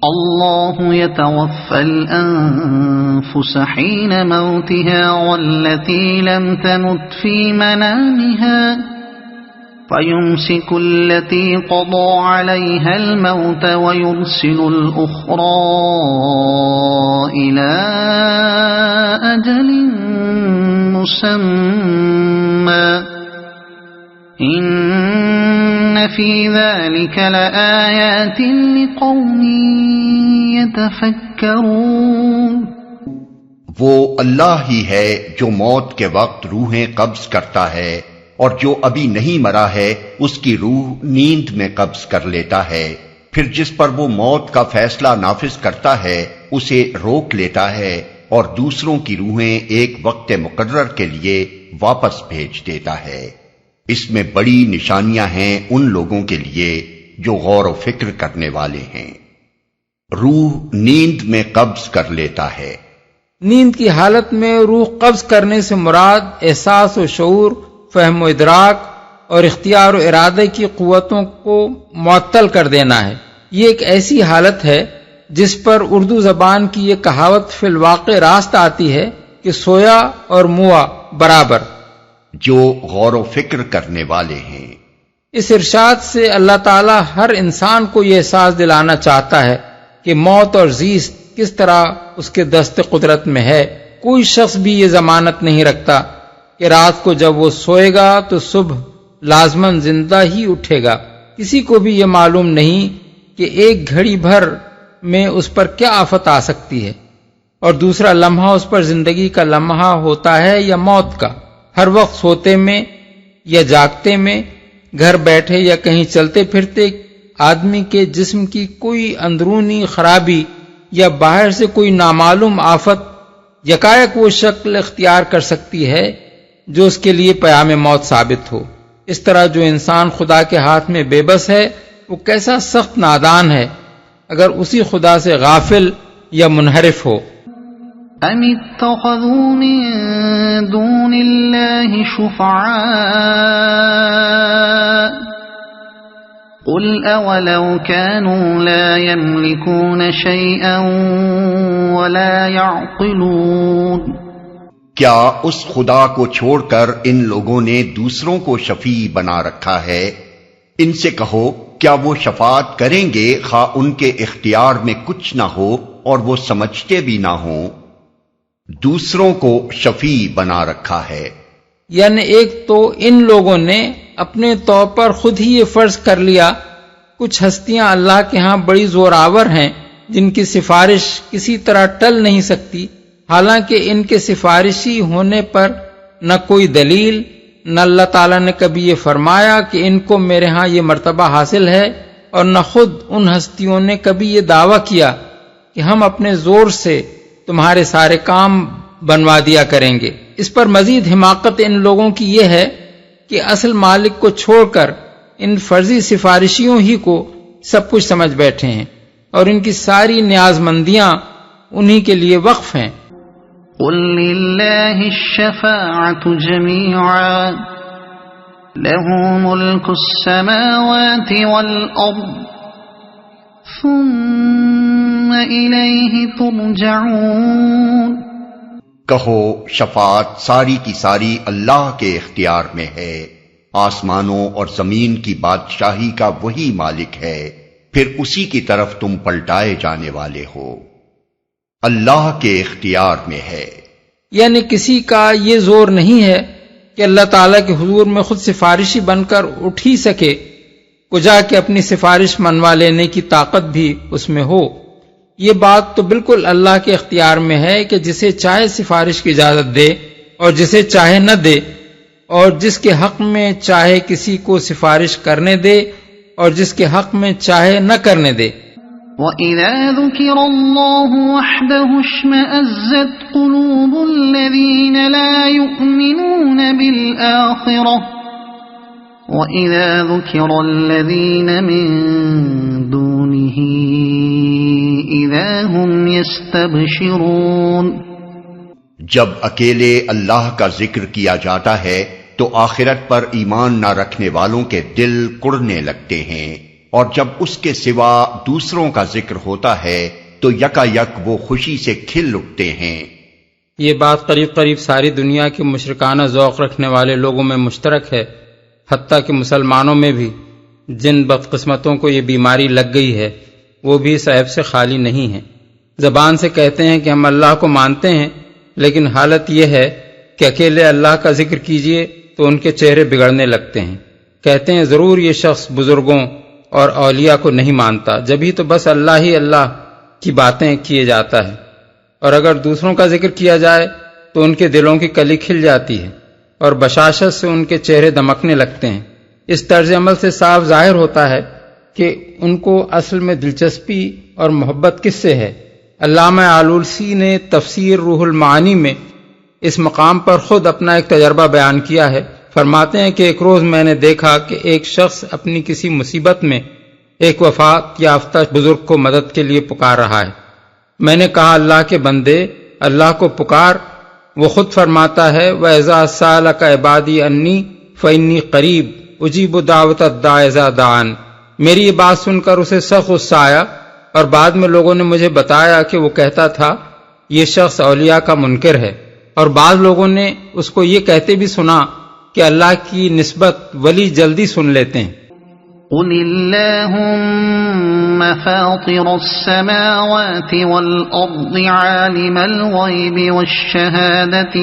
اللہ يتوفى الأنفس حين موتها والتي لم تمت في منامها فيمسك التي قضى عليها الموت ويرسل الأخرى إلى أجل مسمى إن في ذلك لآيات لقوم يتفكرون۔ وہ اللہ ہی ہے جو موت کے وقت روحیں قبض کرتا ہے، اور جو ابھی نہیں مرا ہے اس کی روح نیند میں قبض کر لیتا ہے، پھر جس پر وہ موت کا فیصلہ نافذ کرتا ہے اسے روک لیتا ہے، اور دوسروں کی روحیں ایک وقت مقرر کے لیے واپس بھیج دیتا ہے۔ اس میں بڑی نشانیاں ہیں ان لوگوں کے لیے جو غور و فکر کرنے والے ہیں۔ روح نیند میں قبض کر لیتا ہے۔ نیند کی حالت میں روح قبض کرنے سے مراد احساس و شعور، فہم و ادراک اور اختیار و ارادے کی قوتوں کو معطل کر دینا ہے۔ یہ ایک ایسی حالت ہے جس پر اردو زبان کی یہ کہاوت فی الواقع راست آتی ہے کہ سویا اور موا برابر۔ جو غور و فکر کرنے والے ہیں۔ اس ارشاد سے اللہ تعالی ہر انسان کو یہ احساس دلانا چاہتا ہے کہ موت اور زیست کس طرح اس کے دست قدرت میں ہے۔ کوئی شخص بھی یہ ضمانت نہیں رکھتا کہ رات کو جب وہ سوئے گا تو صبح لازماً زندہ ہی اٹھے گا۔ کسی کو بھی یہ معلوم نہیں کہ ایک گھڑی بھر میں اس پر کیا آفت آ سکتی ہے، اور دوسرا لمحہ اس پر زندگی کا لمحہ ہوتا ہے یا موت کا۔ ہر وقت سوتے میں یا جاگتے میں، گھر بیٹھے یا کہیں چلتے پھرتے، آدمی کے جسم کی کوئی اندرونی خرابی یا باہر سے کوئی نامعلوم آفت یکایک وہ شکل اختیار کر سکتی ہے جو اس کے لیے پیام موت ثابت ہو۔ اس طرح جو انسان خدا کے ہاتھ میں بے بس ہے وہ کیسا سخت نادان ہے اگر اسی خدا سے غافل یا منحرف ہو۔ ام اتخذوا من دون اللہ شفعاء قل اولو كانوا لا يملكون شيئا ولا يعقلون۔ کیا اس خدا کو چھوڑ کر ان لوگوں نے دوسروں کو شفیع بنا رکھا ہے؟ ان سے کہو کیا وہ شفاعت کریں گے خواہ ان کے اختیار میں کچھ نہ ہو اور وہ سمجھتے بھی نہ ہوں؟ دوسروں کو شفیع بنا رکھا ہے، یعنی ایک تو ان لوگوں نے اپنے طور پر خود ہی یہ فرض کر لیا کچھ ہستیاں اللہ کے ہاں بڑی زوراور ہیں جن کی سفارش کسی طرح ٹل نہیں سکتی، حالانکہ ان کے سفارشی ہونے پر نہ کوئی دلیل، نہ اللہ تعالیٰ نے کبھی یہ فرمایا کہ ان کو میرے ہاں یہ مرتبہ حاصل ہے، اور نہ خود ان ہستیوں نے کبھی یہ دعویٰ کیا کہ ہم اپنے زور سے تمہارے سارے کام بنوا دیا کریں گے۔ اس پر مزید حماقت ان لوگوں کی یہ ہے کہ اصل مالک کو چھوڑ کر ان فرضی سفارشیوں ہی کو سب کچھ سمجھ بیٹھے ہیں، اور ان کی ساری نیاز مندیاں انہی کے لیے وقف ہیں۔ قل للہ الشفاعة جميعا له ملك السماوات والأرض ثم إلیہ ترجعون۔ کہو شفاعت ساری کی ساری اللہ کے اختیار میں ہے، آسمانوں اور زمین کی بادشاہی کا وہی مالک ہے، پھر اسی کی طرف تم پلٹائے جانے والے ہو۔ اللہ کے اختیار میں ہے، یعنی کسی کا یہ زور نہیں ہے کہ اللہ تعالیٰ کے حضور میں خود سفارشی بن کر اٹھ ہی سکے، کو جا کے اپنی سفارش منوا لینے کی طاقت بھی اس میں ہو۔ یہ بات تو بالکل اللہ کے اختیار میں ہے کہ جسے چاہے سفارش کی اجازت دے اور جسے چاہے نہ دے، اور جس کے حق میں چاہے کسی کو سفارش کرنے دے اور جس کے حق میں چاہے نہ کرنے دے۔ وَإِذَا ذُكِرَ اللَّهُ وَحْدَهُ اشْمَأَزَّتْ قُلُوبُ الَّذِينَ لَا يُؤْمِنُونَ بِالْآخِرَةِ وَإِذَا ذُكِرَ الَّذِينَ مِن دُونِهِ إِذَا هُمْ يَسْتَبْشِرُونَ۔ جب اکیلے اللہ کا ذکر کیا جاتا ہے تو آخرت پر ایمان نہ رکھنے والوں کے دل کڑنے لگتے ہیں، اور جب اس کے سوا دوسروں کا ذکر ہوتا ہے تو یکا یک وہ خوشی سے کھل اٹھتے ہیں۔ یہ بات قریب قریب ساری دنیا کے مشرکانہ ذوق رکھنے والے لوگوں میں مشترک ہے، حتیٰ کہ مسلمانوں میں بھی جن بدقسمتوں کو یہ بیماری لگ گئی ہے وہ بھی اس عیب سے خالی نہیں ہیں۔ زبان سے کہتے ہیں کہ ہم اللہ کو مانتے ہیں، لیکن حالت یہ ہے کہ اکیلے اللہ کا ذکر کیجئے تو ان کے چہرے بگڑنے لگتے ہیں۔ کہتے ہیں ضرور یہ شخص بزرگوں اور اولیاء کو نہیں مانتا، جبھی تو بس اللہ ہی اللہ کی باتیں کیے جاتا ہے، اور اگر دوسروں کا ذکر کیا جائے تو ان کے دلوں کی کلی کھل جاتی ہے اور بشاشت سے ان کے چہرے دمکنے لگتے ہیں۔ اس طرز عمل سے صاف ظاہر ہوتا ہے کہ ان کو اصل میں دلچسپی اور محبت کس سے ہے۔ علامہ آلوسی نے تفسیر روح المعانی میں اس مقام پر خود اپنا ایک تجربہ بیان کیا ہے۔ فرماتے ہیں کہ ایک روز میں نے دیکھا کہ ایک شخص اپنی کسی مصیبت میں ایک وفات یافتہ بزرگ کو مدد کے لیے پکار رہا ہے۔ میں نے کہا اللہ کے بندے اللہ کو پکار، وہ خود فرماتا ہے وَإِذَا سَأَلَكَ عِبَادِي عَنِّي فَإِنِّي قَرِيبٌ أُجِيبُ دَعْوَةَ الدَّاعِ إِذَا دَعَانِ۔ میری یہ بات سن کر اسے سخت غصہ آیا، اور بعد میں لوگوں نے مجھے بتایا کہ وہ کہتا تھا یہ شخص اولیاء کا منکر ہے، اور بعض لوگوں نے اس کو یہ کہتے بھی سنا کہ اللہ کی نسبت ولی جلدی سن لیتے ہیں۔ قل اللهم فاطر السماوات والأرض عالم الغيب والشهادة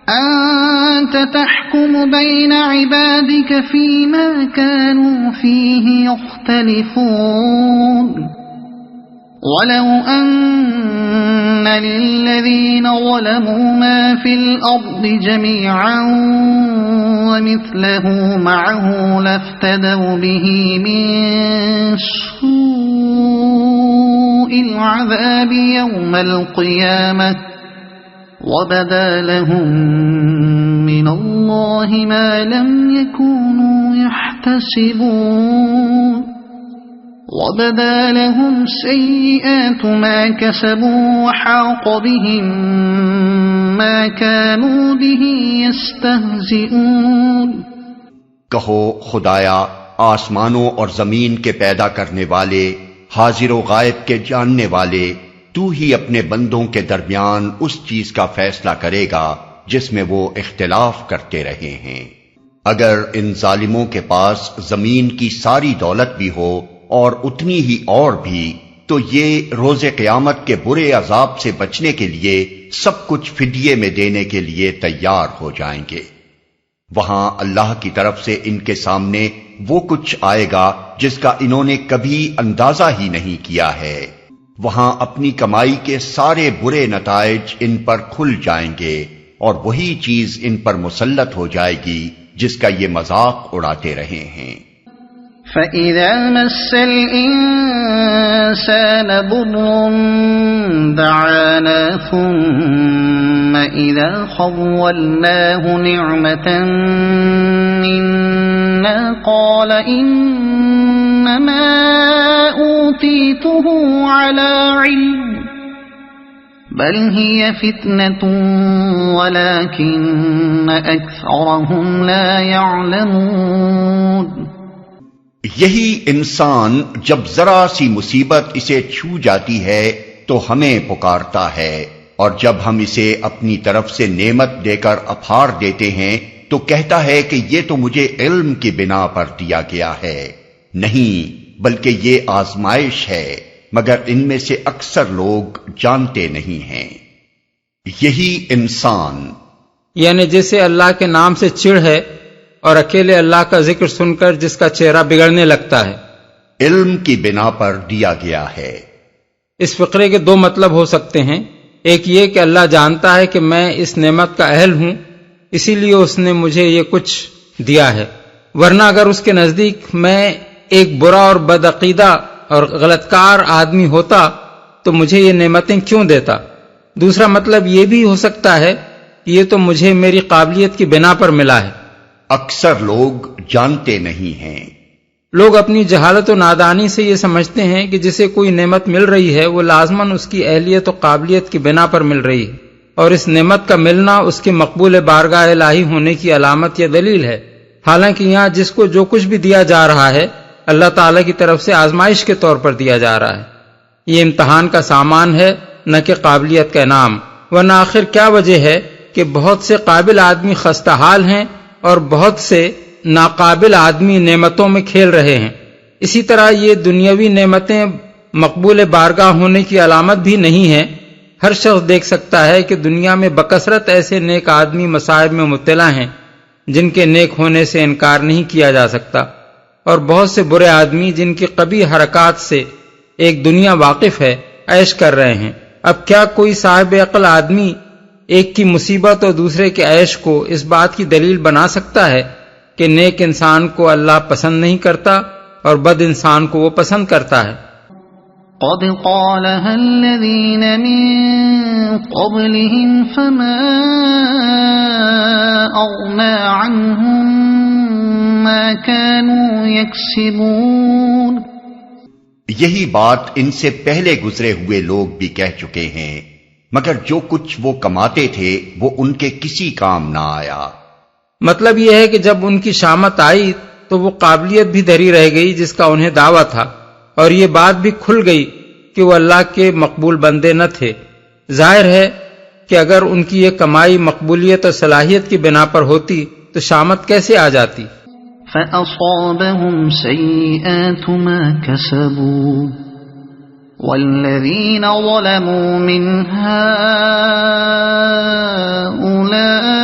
أنت تحكم بين عبادك فيما كانوا فيه يختلفون ولو أن للذين ظلموا ما في الأرض جميعا ومثله معه لافتدوا به من سوء العذاب يوم القيامة وبدا لهم من الله ما لم يكونوا يحتسبون وبدا لهم سيئات ما كسبوا وحاق بهم ما كانوا به يستهزئون۔ کہو خدایا آسمانوں اور زمین کے پیدا کرنے والے، حاضر و غائب کے جاننے والے، تو ہی اپنے بندوں کے درمیان اس چیز کا فیصلہ کرے گا جس میں وہ اختلاف کرتے رہے ہیں۔ اگر ان ظالموں کے پاس زمین کی ساری دولت بھی ہو اور اتنی ہی اور بھی، تو یہ روز قیامت کے برے عذاب سے بچنے کے لیے سب کچھ فدیے میں دینے کے لیے تیار ہو جائیں گے۔ وہاں اللہ کی طرف سے ان کے سامنے وہ کچھ آئے گا جس کا انہوں نے کبھی اندازہ ہی نہیں کیا ہے۔ وہاں اپنی کمائی کے سارے برے نتائج ان پر کھل جائیں گے، اور وہی چیز ان پر مسلط ہو جائے گی جس کا یہ مذاق اڑاتے رہے ہیں۔ فَإِذَا مَسَّ الْإِنسَانَ ضُرٌّ دَعَانَا ثُمَّ إِذَا خَوَّلْنَاهُ نِعْمَةً مِنَّا قَالَ إِنَّمَا أُوتِيتُهُ عَلَى عِلْمٍ بَلْ هِيَ فِتْنَةٌ وَلَكِنَّ أَكْثَرَهُمْ لَا يَعْلَمُونَ۔ یہی انسان جب ذرا سی مصیبت اسے چھو جاتی ہے تو ہمیں پکارتا ہے، اور جب ہم اسے اپنی طرف سے نعمت دے کر اپھار دیتے ہیں تو کہتا ہے کہ یہ تو مجھے علم کی بنا پر دیا گیا ہے۔ نہیں، بلکہ یہ آزمائش ہے، مگر ان میں سے اکثر لوگ جانتے نہیں ہیں۔ یہی انسان، یعنی جسے اللہ کے نام سے چڑ ہے اور اکیلے اللہ کا ذکر سن کر جس کا چہرہ بگڑنے لگتا ہے، علم کی بنا پر دیا گیا ہے۔ اس فقرے کے دو مطلب ہو سکتے ہیں۔ ایک یہ کہ اللہ جانتا ہے کہ میں اس نعمت کا اہل ہوں، اسی لیے اس نے مجھے یہ کچھ دیا ہے، ورنہ اگر اس کے نزدیک میں ایک برا اور بدعقیدہ اور غلط کار آدمی ہوتا تو مجھے یہ نعمتیں کیوں دیتا۔ دوسرا مطلب یہ بھی ہو سکتا ہے کہ یہ تو مجھے میری قابلیت کی بنا پر ملا ہے۔ اکثر لوگ جانتے نہیں ہیں۔ لوگ اپنی جہالت و نادانی سے یہ سمجھتے ہیں کہ جسے کوئی نعمت مل رہی ہے وہ لازماً اس کی اہلیت و قابلیت کی بنا پر مل رہی ہے، اور اس نعمت کا ملنا اس کے مقبول بارگاہ الہی ہونے کی علامت یا دلیل ہے۔ حالانکہ یہاں جس کو جو کچھ بھی دیا جا رہا ہے اللہ تعالیٰ کی طرف سے آزمائش کے طور پر دیا جا رہا ہے، یہ امتحان کا سامان ہے نہ کہ قابلیت کا انعام، ورنہ آخر کیا وجہ ہے کہ بہت سے قابل آدمی خستہ حال ہیں اور بہت سے ناقابل آدمی نعمتوں میں کھیل رہے ہیں۔ اسی طرح یہ دنیاوی نعمتیں مقبول بارگاہ ہونے کی علامت بھی نہیں ہیں۔ ہر شخص دیکھ سکتا ہے کہ دنیا میں بکثرت ایسے نیک آدمی مصائب میں مبتلا ہیں جن کے نیک ہونے سے انکار نہیں کیا جا سکتا، اور بہت سے برے آدمی جن کی قبیح حرکات سے ایک دنیا واقف ہے عیش کر رہے ہیں۔ اب کیا کوئی صاحب عقل آدمی ایک کی مصیبت اور دوسرے کے عیش کو اس بات کی دلیل بنا سکتا ہے کہ نیک انسان کو اللہ پسند نہیں کرتا اور بد انسان کو وہ پسند کرتا ہے؟ قد قالها الذين من قبلهم فما أغنى عنهم ما كانوا يكسبون۔ یہی بات ان سے پہلے گزرے ہوئے لوگ بھی کہہ چکے ہیں، مگر جو کچھ وہ کماتے تھے وہ ان کے کسی کام نہ آیا۔ مطلب یہ ہے کہ جب ان کی شامت آئی تو وہ قابلیت بھی دھری رہ گئی جس کا انہیں دعویٰ تھا، اور یہ بات بھی کھل گئی کہ وہ اللہ کے مقبول بندے نہ تھے۔ ظاہر ہے کہ اگر ان کی یہ کمائی مقبولیت اور صلاحیت کی بنا پر ہوتی تو شامت کیسے آ جاتی؟ فأصابهم سيئات ما كسبوا والذين ظلموا من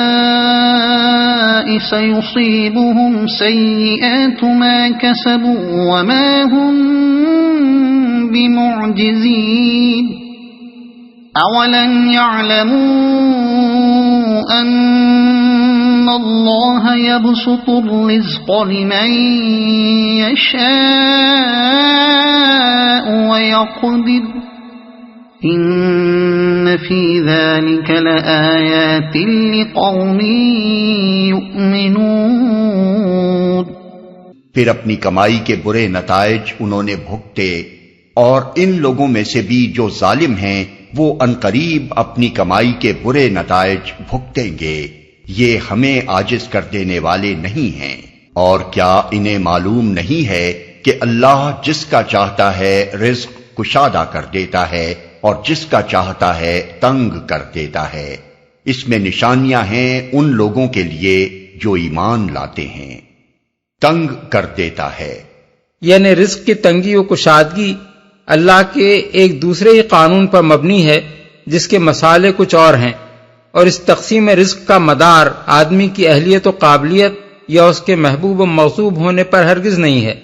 هؤلاء سيصيبهم سيئات ما كسبوا وما هم بمعجزين أولم يعلموا أن الله يبسط الرزق لمن يشاء ويقدر إن في ذلك لآيات لقوم يؤمنون۔ پھر اپنی کمائی کے برے نتائج انہوں نے بھگتے، اور ان لوگوں میں سے بھی جو ظالم ہیں وہ عنقریب اپنی کمائی کے برے نتائج بھگتیں گے۔ یہ ہمیں عاجز کر دینے والے نہیں ہیں، اور کیا انہیں معلوم نہیں ہے کہ اللہ جس کا چاہتا ہے رزق کشادہ کر دیتا ہے اور جس کا چاہتا ہے تنگ کر دیتا ہے۔ اس میں نشانیاں ہیں ان لوگوں کے لیے جو ایمان لاتے ہیں۔ تنگ کر دیتا ہے یعنی رزق کی تنگی و کشادگی اللہ کے ایک دوسرے ہی قانون پر مبنی ہے جس کے مسالے کچھ اور ہیں، اور اس تقسیم رزق کا مدار آدمی کی اہلیت و قابلیت یا اس کے محبوب و موصوب ہونے پر ہرگز نہیں ہے۔